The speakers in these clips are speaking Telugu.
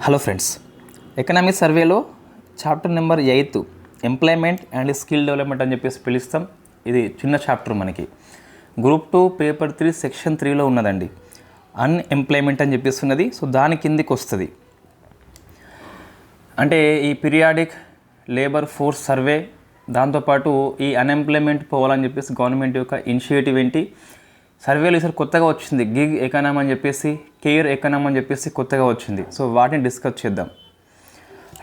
హలో ఫ్రెండ్స్, ఎకనామిక్ సర్వేలో chapter number 8 employment and skill development అని చెప్పేసి పిలుస్తాం. ఇది చిన్న చాప్టర్ మనకి గ్రూప్ 2 పేపర్ 3 సెక్షన్ 3లో ఉన్నదండి. అన్ఎంప్లాయ్మెంట్ అని చెప్పేసి ఉన్నది. సో దాని కిందికి వస్తుంది. అంటే ఈ పీరియాడిక్ లేబర్ ఫోర్స్ సర్వే, దాంతోపాటు ఈ అన్ఎంప్లాయ్మెంట్ పోవాలని చెప్పేసి గవర్నమెంట్ యొక్క ఇనిషియేటివ్ ఏంటి, సర్వేలు ఈసారి కొత్తగా వచ్చింది. గిగ్ ఎకానమీ అని చెప్పేసి, కేర్ ఎకానమీ అని చెప్పేసి కొత్తగా వచ్చింది. సో వాటిని డిస్కస్ చేద్దాం.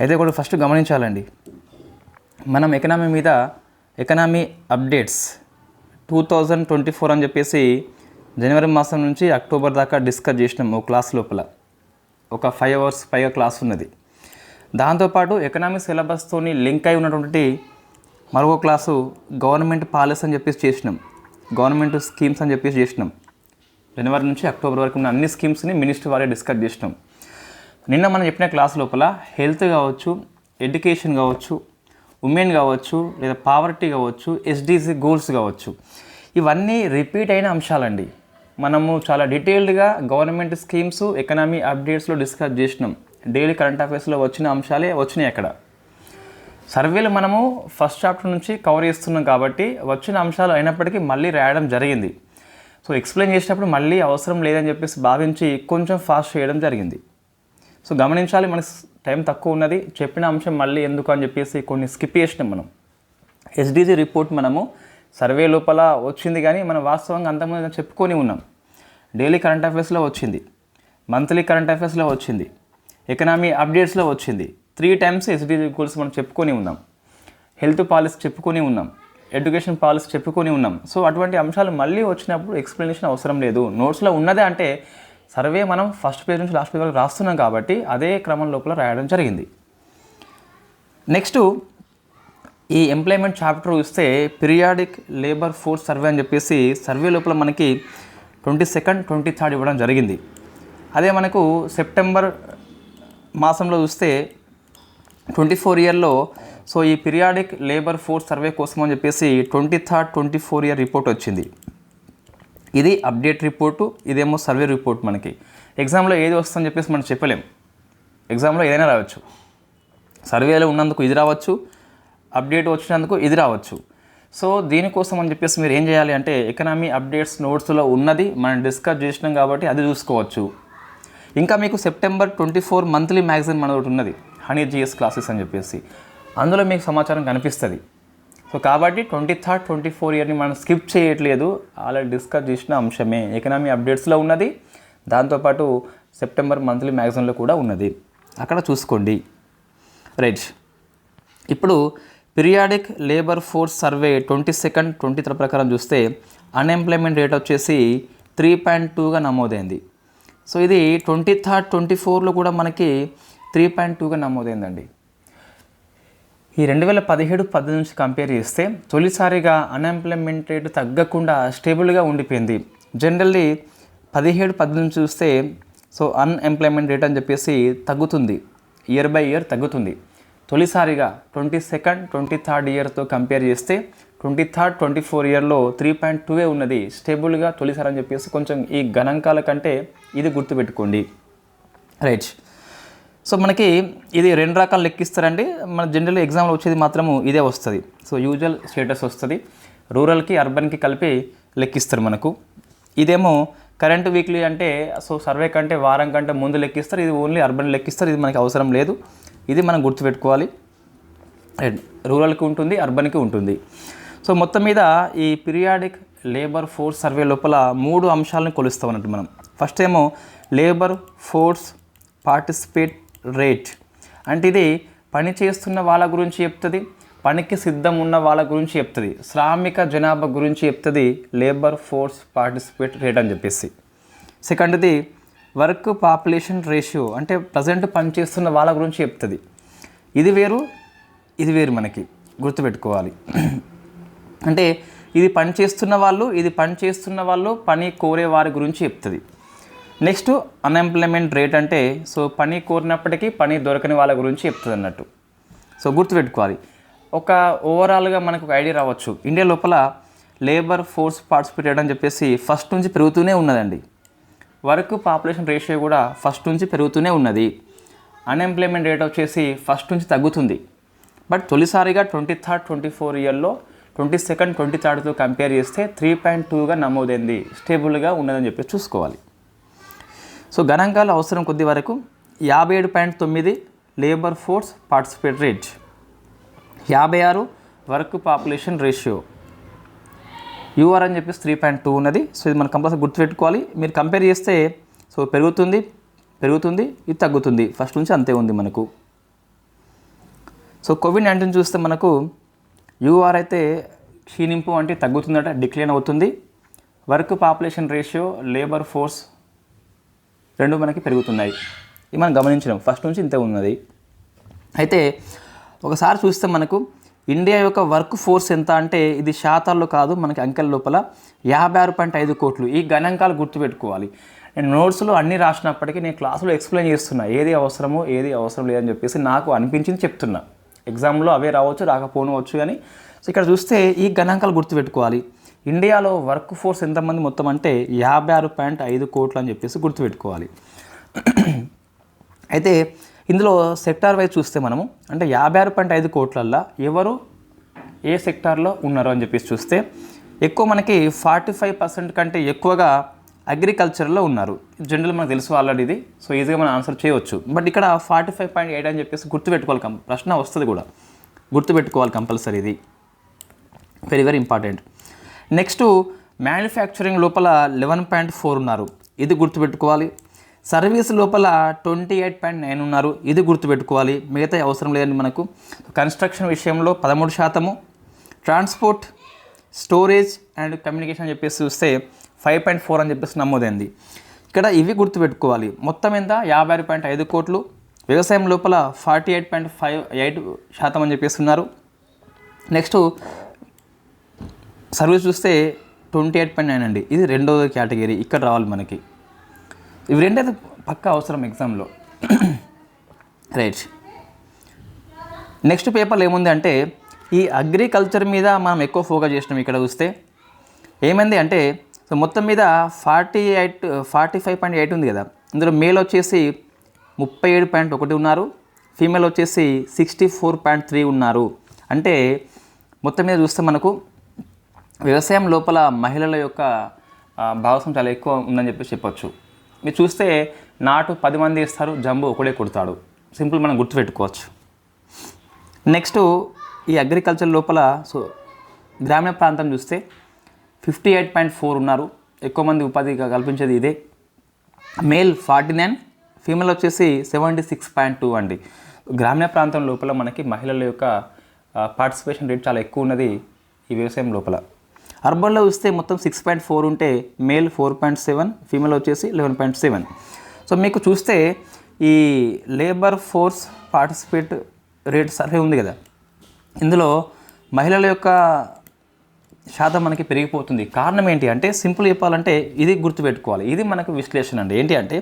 అయితే కూడా ఫస్ట్ గమనించాలండి, మనం ఎకనామీ మీద ఎకనామీ అప్డేట్స్ 2024 అని చెప్పేసి జనవరి మాసం నుంచి అక్టోబర్ దాకా డిస్కస్ చేసినాం. ఒక క్లాస్ లోపల ఒక 5 అవర్స్ పైగా క్లాస్ ఉన్నది. దాంతోపాటు ఎకనామీ సిలబస్తోని లింక్ అయి ఉన్నటువంటి మరొక క్లాసు గవర్నమెంట్ పాలసీ అని చెప్పేసి చేసినాం. గవర్నమెంట్ స్కీమ్స్ అని చెప్పేసి చేసినాం. జనవరి నుంచి అక్టోబర్ వరకు ఉన్న అన్ని స్కీమ్స్ని మినిస్టర్ వారే డిస్కస్ చేసినాం. నిన్న మనం చెప్పిన క్లాస్ లోపల హెల్త్ కావచ్చు, ఎడ్యుకేషన్ కావచ్చు, ఉమెన్ కావచ్చు, లేదా పావర్టీ కావచ్చు, ఎస్డిజి గోల్స్ కావచ్చు, ఇవన్నీ రిపీట్ అయిన అంశాలండి. మనము చాలా డీటెయిల్డ్గా గవర్నమెంట్ స్కీమ్స్ ఎకనామీ అప్డేట్స్లో డిస్కస్ చేసినాం. డైలీ కరెంట్ అఫైర్స్లో వచ్చిన అంశాలే వచ్చినాయి అక్కడ. సర్వేలు మనము ఫస్ట్ చాప్టర్ నుంచి కవర్ చేస్తున్నాం కాబట్టి వచ్చిన అంశాలు అయినప్పటికీ మళ్ళీ రాయడం జరిగింది. సో ఎక్స్ప్లెయిన్ చేసినప్పుడు మళ్ళీ అవసరం లేదని చెప్పేసి భావించి కొంచెం ఫాస్ట్ చేయడం జరిగింది. సో గమనించాలి, మనకి టైం తక్కువ ఉన్నది, చెప్పిన అంశం మళ్ళీ ఎందుకు అని చెప్పేసి కొన్ని స్కిప్ చేసినాం. మనం ఎస్డిజి రిపోర్ట్ మనము సర్వే లోపల వచ్చింది, కానీ మనం వాస్తవంగా అంతమంది చెప్పుకొని ఉన్నాం. డైలీ కరెంట్ అఫైర్స్లో వచ్చింది, మంత్లీ కరెంట్ అఫైర్స్లో వచ్చింది, ఎకనామీ అప్డేట్స్లో వచ్చింది. 3 టైమ్స్ ఎస్డిజి గోల్స్ మనం చెప్పుకొని ఉన్నాం. హెల్త్ పాలసీ చెప్పుకొని ఉన్నాం, ఎడ్యుకేషన్ పాలసీ చెప్పుకొని ఉన్నాం. సో అటువంటి అంశాలు మళ్ళీ వచ్చినప్పుడు ఎక్స్ప్లెనేషన్ అవసరం లేదు. నోట్స్లో ఉన్నదే అంటే సర్వే మనం ఫస్ట్ పేజ్ నుంచి లాస్ట్ పేజ్ వరకు రాస్తున్నాం కాబట్టి అదే క్రమం లోపల రాయడం జరిగింది. నెక్స్ట్ ఈ ఎంప్లాయ్మెంట్ చాప్టర్ చూస్తే పీరియాడిక్ లేబర్ ఫోర్స్ సర్వే అని చెప్పేసి సర్వే లోపల మనకి 22nd, 23rd ఇవ్వడం జరిగింది. అదే మనకు సెప్టెంబర్ మాసంలో చూస్తే 24 ఇయర్లో సో ఈ పీరియాడిక్ లేబర్ ఫోర్స్ సర్వే కోసం అని చెప్పేసి 23rd, 24 ఇయర్ రిపోర్ట్ వచ్చింది. ఇది అప్డేట్ రిపోర్టు, ఇదేమో సర్వే రిపోర్ట్. మనకి ఎగ్జామ్లో ఏది వస్తుందని చెప్పేసి మనం చెప్పలేం. ఎగ్జామ్లో ఏదైనా రావచ్చు. సర్వేలో ఉన్నందుకు ఇది రావచ్చు, అప్డేట్ వచ్చినందుకు ఇది రావచ్చు. సో దీనికోసం అని చెప్పేసి మీరు ఏం చేయాలి అంటే ఎకనామీ అప్డేట్స్ నోట్స్లో ఉన్నది మనం డిస్కస్ చేసినాం కాబట్టి అది చూసుకోవచ్చు. ఇంకా మీకు సెప్టెంబర్ 24 మంత్లీ మ్యాగజైన్ మన ఒకటి ఉన్నది, హనీ జిఎస్ క్లాసెస్ అని చెప్పేసి, అందులో మీకు సమాచారం కనిపిస్తుంది. సో కాబట్టి 23rd, 24 ఇయర్ని మనం స్కిప్ చేయట్లేదు, ఆల్రెడీ డిస్కస్ చేసిన అంశమే. ఎకనామీ అప్డేట్స్లో ఉన్నది, దాంతోపాటు సెప్టెంబర్ మంత్లీ మ్యాగజైన్లో కూడా ఉన్నది, అక్కడ చూసుకోండి. రైట్, ఇప్పుడు periodic labour force survey 22nd, 23rd ప్రకారం చూస్తే అన్ఎంప్లాయ్మెంట్ రేట్ వచ్చేసి 3.2గా నమోదైంది. సో ఇది 23rd, 24లో కూడా మనకి 3.2గా నమోదైందండి. ఈ 2017-18 నుంచి కంపేర్ చేస్తే తొలిసారిగా అన్ఎంప్లాయ్మెంట్ రేటు తగ్గకుండా స్టేబుల్గా ఉండిపోయింది. జనరల్లీ 17-18 నుంచి చూస్తే సో అన్ఎంప్లాయ్మెంట్ రేట్ అని చెప్పేసి తగ్గుతుంది, ఇయర్ బై ఇయర్ తగ్గుతుంది. తొలిసారిగా 22nd, 23rd ఇయర్తో కంపేర్ చేస్తే 23rd, 24 ఇయర్లో 3.2 ఉన్నది, స్టేబుల్గా తొలిసారి అని చెప్పేసి కొంచెం ఈ గణాంకాల కంటే ఇది గుర్తుపెట్టుకోండి. రైట్, సో మనకి ఇది 2 రకాలు లెక్కిస్తారండి. మన జనరల్ ఎగ్జామ్లో వచ్చేది మాత్రము ఇదే వస్తుంది. సో యూజువల్ స్టేటస్ వస్తుంది, రూరల్కి అర్బన్కి కలిపి లెక్కిస్తారు మనకు. ఇదేమో కరెంట్ వీక్లీ అంటే సో సర్వే కంటే వారం కంటే ముందు లెక్కిస్తారు, ఇది ఓన్లీ అర్బన్ లెక్కిస్తారు. ఇది మనకి అవసరం లేదు, ఇది మనం గుర్తుపెట్టుకోవాలి. రూరల్కి ఉంటుంది, అర్బన్కి ఉంటుంది. సో మొత్తం మీద ఈ పీరియాడిక్ లేబర్ ఫోర్స్ సర్వే లోపల 3 అంశాలను కొలుస్తాం అన్నట్టు మనం. ఫస్ట్ ఏమో లేబర్ ఫోర్స్ పార్టిసిపేట్ రేట్, అంటే ఇది పని చేస్తున్న వాళ్ళ గురించి చెప్తుంది, పనికి సిద్ధం ఉన్న వాళ్ళ గురించి చెప్తుంది, శ్రామిక జనాభా గురించి చెప్తుంది లేబర్ ఫోర్స్ పార్టిసిపేట్ రేట్ అని చెప్పేసి. సెకండ్ది వర్క్ పాపులేషన్ రేషియో, అంటే ప్రజెంట్ పనిచేస్తున్న వాళ్ళ గురించి చెప్తుంది. ఇది వేరు, ఇది వేరు, మనకి గుర్తుపెట్టుకోవాలి. అంటే ఇది పని చేస్తున్న వాళ్ళు, ఇది పని చేస్తున్న వాళ్ళు పని కోరే వారి గురించి చెప్తుంది. నెక్స్ట్ అన్ఎంప్లాయ్మెంట్ రేట్ అంటే సో పని కోరినప్పటికీ పని దొరకని వాళ్ళ గురించి చెప్తుంది అన్నట్టు. సో గుర్తుపెట్టుకోవాలి. ఒక ఓవరాల్గా మనకు ఒక ఐడియా రావచ్చు. ఇండియా లోపల లేబర్ ఫోర్స్ పార్టిసిపేట్ రేట్ అని చెప్పేసి ఫస్ట్ నుంచి పెరుగుతూనే ఉన్నదండి. వర్క్ పాపులేషన్ రేషియో కూడా ఫస్ట్ నుంచి పెరుగుతూనే ఉన్నది. అన్ఎంప్లాయ్మెంట్ రేట్ వచ్చేసి ఫస్ట్ నుంచి తగ్గుతుంది. బట్ తొలిసారిగా 23rd 24 ఇయర్లో 22nd 23rdతో కంపేర్ చేస్తే 3.2గా నమోదైంది, స్టేబుల్గా ఉన్నదని చెప్పి చూసుకోవాలి. సో గణాంకాలు అవసరం కొద్ది వరకు 57.9 labour force participate rate, 56 work population ratio, UR అని చెప్పేసి 3.2 ఉన్నది. సో ఇది మనం కంపల్సరీ గుర్తుపెట్టుకోవాలి. మీరు కంపేర్ చేస్తే సో పెరుగుతుంది, ఇది తగ్గుతుంది, ఫస్ట్ నుంచి అంతే ఉంది మనకు. సో కోవిడ్-19 చూస్తే మనకు యూఆర్ అయితే క్షీణింపు అంటే తగ్గుతుందట, డిక్లైన్ అవుతుంది. Work population ratio, labour force రెండు మనకి పెరుగుతున్నాయి. ఇది మనం గమనించడం, ఫస్ట్ నుంచి ఇంతే ఉన్నది. అయితే ఒకసారి చూస్తే మనకు ఇండియా యొక్క వర్క్ ఫోర్స్ ఎంత అంటే ఇది శాతాల్లో కాదు, మనకి అంకెల లోపల 56.5 కోట్లు. ఈ గణాంకాలు గుర్తుపెట్టుకోవాలి. నేను నోట్స్లో అన్నీ రాసినప్పటికీ నేను క్లాసులో ఎక్స్ప్లెయిన్ చేస్తున్నా, ఏది అవసరమో ఏది అవసరం లేదని చెప్పేసి నాకు అనిపించింది చెప్తున్నా. ఎగ్జామ్లో అవే రావచ్చు, రాకపోవచ్చు. కానీ సో ఇక్కడ చూస్తే ఈ గణాంకాలు గుర్తుపెట్టుకోవాలి. ఇండియాలో వర్క్ ఫోర్స్ ఎంతమంది మొత్తం అంటే 56.5 కోట్లు అని చెప్పేసి గుర్తుపెట్టుకోవాలి. అయితే ఇందులో సెక్టార్ వైజ్ చూస్తే మనము అంటే 56.5 కోట్లల్లో ఎవరు ఏ సెక్టార్లో ఉన్నారు అని చెప్పేసి చూస్తే ఎక్కువ మనకి 45% కంటే ఎక్కువగా అగ్రికల్చర్లో ఉన్నారు. జనరల్ మనకు తెలుసు ఆల్రెడీ ఇది, సో ఈజీగా మనం ఆన్సర్ చేయవచ్చు. బట్ ఇక్కడ 45.8 అని చెప్పేసి గుర్తుపెట్టుకోవాలి, ప్రశ్న వస్తుంది కూడా, గుర్తుపెట్టుకోవాలి కంపల్సరీ. ఇది very very important. Next manufacturing లోపల 11.4 ఉన్నారు, ఇది గుర్తుపెట్టుకోవాలి. సర్వీస్ లోపల 28.9 ఉన్నారు, ఇది గుర్తుపెట్టుకోవాలి. మిగతా అవసరం లేదండి మనకు. కన్స్ట్రక్షన్ విషయంలో 13%, ట్రాన్స్పోర్ట్, స్టోరేజ్ అండ్ కమ్యూనికేషన్ అని చెప్పేసి చూస్తే 5.4 అని చెప్పేసి నమోదైంది. ఇక్కడ ఇవి గుర్తుపెట్టుకోవాలి. మొత్తం ఎంత 56.5 కోట్లు. వ్యవసాయం లోపల 48.58% అని చెప్పేసి ఉన్నారు. నెక్స్ట్ సర్వీస్ చూస్తే 28.9 అండి, ఇది రెండవ కేటగిరీ, ఇక్కడ రావాలి మనకి. ఇవి రెండైతే పక్కా అవసరం ఎగ్జామ్లో. రైట్. నెక్స్ట్ పేపర్లో ఏముంది అంటే ఈ అగ్రికల్చర్ మీద మనం ఎక్కువ ఫోకస్ చేసినాం. ఇక్కడ చూస్తే ఏమైంది అంటే సో మొత్తం మీద 45.8 ఉంది కదా, ఇందులో మేల్ వచ్చేసి 37.1 ఉన్నారు, ఫీమేల్ వచ్చేసి 64.3 ఉన్నారు. అంటే మొత్తం మీద చూస్తే మనకు వ్యవసాయం లోపల మహిళల యొక్క భాగస్వామ్యం చాలా ఎక్కువ ఉందని చెప్పేసి చెప్పొచ్చు. మీరు చూస్తే నాటు 10 మంది ఇస్తారు, జంబు ఒకడే కొడతాడు. సింపుల్ మనం గుర్తుపెట్టుకోవచ్చు. నెక్స్ట్ ఈ అగ్రికల్చర్ లోపల సో గ్రామీణ ప్రాంతం చూస్తే 58.4 ఉన్నారు, ఎక్కువ మంది ఉపాధి కల్పించేది ఇదే. మేల్ 49, ఫీమేల్ వచ్చేసి 76.2 అండి. గ్రామీణ ప్రాంతం లోపల మనకి మహిళల యొక్క పార్టిసిపేషన్ రేట్ చాలా ఎక్కువ ఉన్నది ఈ వ్యవసాయం లోపల. అర్బన్లో చూస్తే మొత్తం 6.4 ఉంటే మేల్ 4.7, ఫీమేల్ వచ్చేసి 11.7. సో మీకు చూస్తే ఈ labour force participate rate survey ఉంది కదా, ఇందులో మహిళల యొక్క శాతం మనకి పెరిగిపోతుంది. కారణం ఏంటి అంటే సింపుల్ చెప్పాలంటే ఇది గుర్తుపెట్టుకోవాలి, ఇది మనకు విశ్లేషణ అండి. ఏంటి అంటే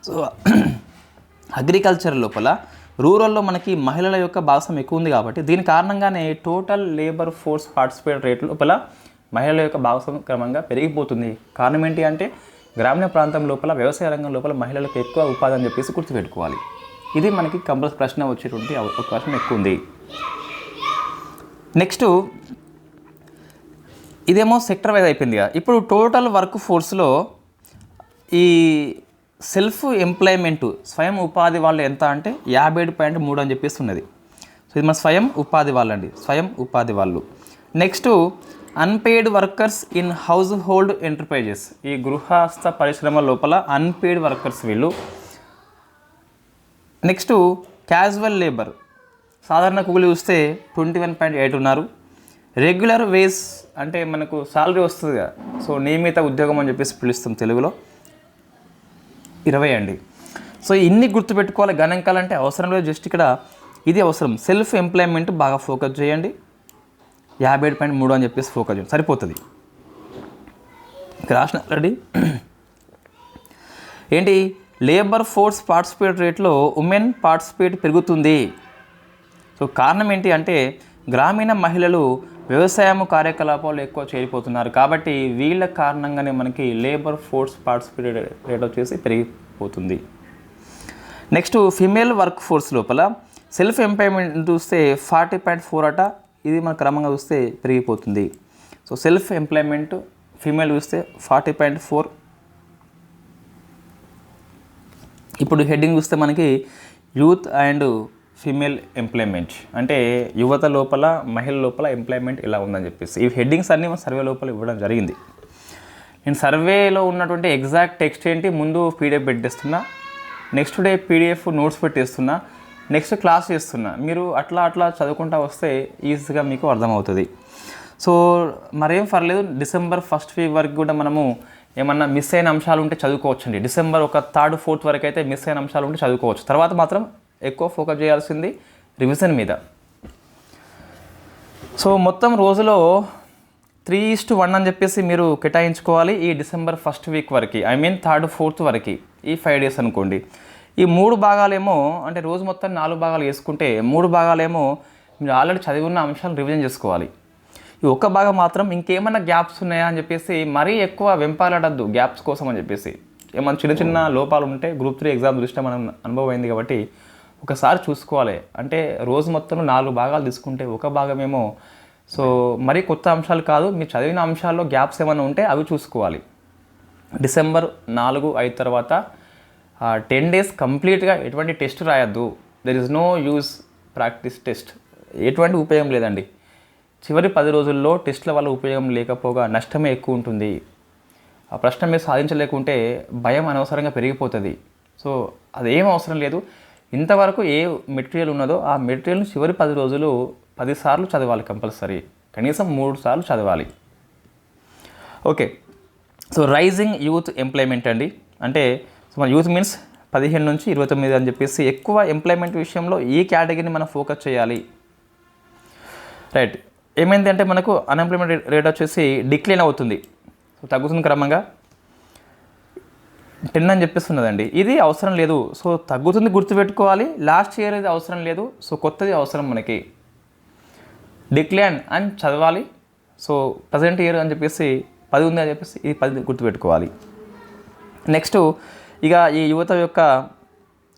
సో అగ్రికల్చర్ లోపల రూరల్లో మనకి మహిళల యొక్క భాగస్వామ్యం ఎక్కువ ఉంది కాబట్టి దీని కారణంగానే total labour force participate rate లోపల మహిళల యొక్క భాగస్వామ్యం క్రమంగా పెరిగిపోతుంది. కారణం ఏంటి అంటే గ్రామీణ ప్రాంతం లోపల వ్యవసాయ రంగం లోపల మహిళలకు ఎక్కువ ఉపాధి అని చెప్పేసి గుర్తుపెట్టుకోవాలి. ఇది మనకి కంపల్సరీ ప్రశ్న వచ్చేటువంటి అవకాశం ఎక్కువ ఉంది. నెక్స్ట్ ఇదేమో సెక్టర్ వైజ్ అయిపోయింది కదా. ఇప్పుడు టోటల్ వర్క్ ఫోర్స్లో ఈ సెల్ఫ్ ఎంప్లాయ్మెంట్ స్వయం ఉపాధి వాళ్ళు ఎంత అంటే 57.3 అని చెప్పేసి ఉన్నది. సో ఇది మన స్వయం ఉపాధి వాళ్ళు అండి, స్వయం ఉపాధి వాళ్ళు. Next unpaid workers in house hold enterprises, ఈ గృహస్థ పరిశ్రమ లోపల అన్పెయిడ్ వర్కర్స్ వీళ్ళు. నెక్స్ట్ క్యాజువల్ లేబర్, సాధారణ కూలి చూస్తే 21.8 ఉన్నారు. రెగ్యులర్ వేజ్ అంటే మనకు సాలరీ వస్తుంది కదా, సో నియమిత ఉద్యోగం అని చెప్పేసి పిలుస్తాం తెలుగులో, 20 అండి. సో ఇన్ని గుర్తుపెట్టుకోవాలి. గణాంకాలు అంటే అవసరం లేదు, జస్ట్ ఇక్కడ ఇది అవసరం. సెల్ఫ్ ఎంప్లాయ్మెంట్ బాగా ఫోకస్ చేయండి, 57.3 అని చెప్పేసి ఫోకస్ చేయండి, సరిపోతుంది. రాసిన రెడీ. ఏంటి లేబర్ ఫోర్స్ పార్టిసిపేట్ రేట్లో ఉమెన్ పార్టిసిపేట్ పెరుగుతుంది. సో కారణం ఏంటి అంటే గ్రామీణ మహిళలు వ్యవసాయం కార్యకలాపాలు ఎక్కువ చేరిపోతున్నారు కాబట్టి వీళ్ళ కారణంగానే మనకి లేబర్ ఫోర్స్ పార్టిసిపేట్ రేట్ వచ్చేసి పెరిగిపోతుంది. నెక్స్ట్ ఫిమేల్ వర్క్ ఫోర్స్ లోపల సెల్ఫ్ ఎంప్లాయ్మెంట్ చూస్తే 40.4 అట, ఇది మన క్రమంగా చూస్తే పెరిగిపోతుంది. సో సెల్ఫ్ ఎంప్లాయ్మెంట్ ఫీమేల్ చూస్తే 40.4. ఇప్పుడు హెడ్డింగ్ చూస్తే మనకి యూత్ అండ్ ఫీమేల్ ఎంప్లాయ్మెంట్, అంటే యువత లోపల మహిళల లోపల ఎంప్లాయ్మెంట్ ఎలా ఉందని చెప్పేసి ఈ హెడ్డింగ్స్ అన్నీ సర్వే లోపల ఇవ్వడం జరిగింది. నేను సర్వేలో ఉన్నటువంటి ఎగ్జాక్ట్ టెక్స్ట్ ఏంటి ముందు పీడిఎఫ్ పెట్టేస్తున్నా, నెక్స్ట్ డే పీడిఎఫ్ నోట్స్ పెట్టేస్తున్నా, నెక్స్ట్ క్లాస్ చేస్తున్నా. మీరు అట్లా చదువుకుంటా వస్తే ఈజీగా మీకు అర్థమవుతుంది. సో మరేం పర్లేదు, డిసెంబర్ 1st వీక్ వరకు కూడా మనము ఏమన్నా మిస్ అయిన అంశాలు ఉంటే చదువుకోవచ్చండి. డిసెంబర్ 3rd 4th వరకు అయితే మిస్ అయిన అంశాలు ఉంటే చదువుకోవచ్చు. తర్వాత మాత్రం ఎక్కువ ఫోకస్ చేయాల్సింది రివిజన్ మీద. సో మొత్తం రోజులో 3:1 అని చెప్పేసి మీరు కేటాయించుకోవాలి ఈ డిసెంబర్ 1st వీక్ వరకు, 3rd 4th వరకు, ఈ 5 days అనుకోండి. ఈ 3 భాగాలేమో అంటే రోజు మొత్తం 4 భాగాలు వేసుకుంటే 3 భాగాలేమో మీరు ఆల్రెడీ చదివి ఉన్న అంశాలు రివిజన్ చేసుకోవాలి. ఈ ఒక్క భాగం మాత్రం ఇంకేమైనా గ్యాప్స్ ఉన్నాయా అని చెప్పేసి మరీ ఎక్కువ వెంపాలాడద్దు గ్యాప్స్ కోసం అని చెప్పేసి. ఏమన్నా చిన్న లోపాలు ఉంటే Group 3 ఎగ్జామ్ దృష్ట్యా మనం అనుభవం అయింది కాబట్టి ఒకసారి చూసుకోవాలి. అంటే రోజు మొత్తం 4 భాగాలు తీసుకుంటే ఒక భాగమేమో సో మరీ కొత్త అంశాలు కాదు, మీరు చదివిన అంశాల్లో గ్యాప్స్ ఏమైనా ఉంటే అవి చూసుకోవాలి. డిసెంబర్ 4, 5 తర్వాత 10 days కంప్లీట్గా ఎటువంటి టెస్ట్ రాయొద్దు. There is no use practice test, ఎటువంటి ఉపయోగం లేదండి. చివరి 10 రోజుల్లో టెస్ట్ల వల్ల ఉపయోగం లేకపోగా నష్టమే ఎక్కువ ఉంటుంది. ఆ ప్రశ్న మీరు సాధించలేకుంటే భయం అనవసరంగా పెరిగిపోతుంది. సో అదేం అవసరం లేదు. ఇంతవరకు ఏ మెటీరియల్ ఉన్నదో ఆ మెటీరియల్ని చివరి 10 రోజులు 10 సార్లు చదవాలి, కంపల్సరీ కనీసం 3 సార్లు చదవాలి. Okay, so rising youth employment అండి, అంటే మన యూత్ మీన్స్ 15 నుంచి 29 అని చెప్పేసి ఎక్కువ ఎంప్లాయ్మెంట్ విషయంలో ఈ కేటగిరీని మనం ఫోకస్ చేయాలి. రైట్, ఏమైంది అంటే మనకు అన్ఎంప్లాయ్మెంట్ రేట్ వచ్చేసి డిక్లైన్ అవుతుంది, సో తగ్గుతుంది క్రమంగా. 10 అని చెప్పేస్తున్నదండి, ఇది అవసరం లేదు. సో తగ్గుతుంది గుర్తుపెట్టుకోవాలి, లాస్ట్ ఇయర్ ఇది అవసరం లేదు, సో కొత్తది అవసరం మనకి. డిక్లైన్ అని చదవాలి. సో ప్రజెంట్ ఇయర్ అని చెప్పేసి 10 ఉంది అని చెప్పేసి ఇది 10 గుర్తుపెట్టుకోవాలి. నెక్స్ట్ ఇక ఈ యువత యొక్క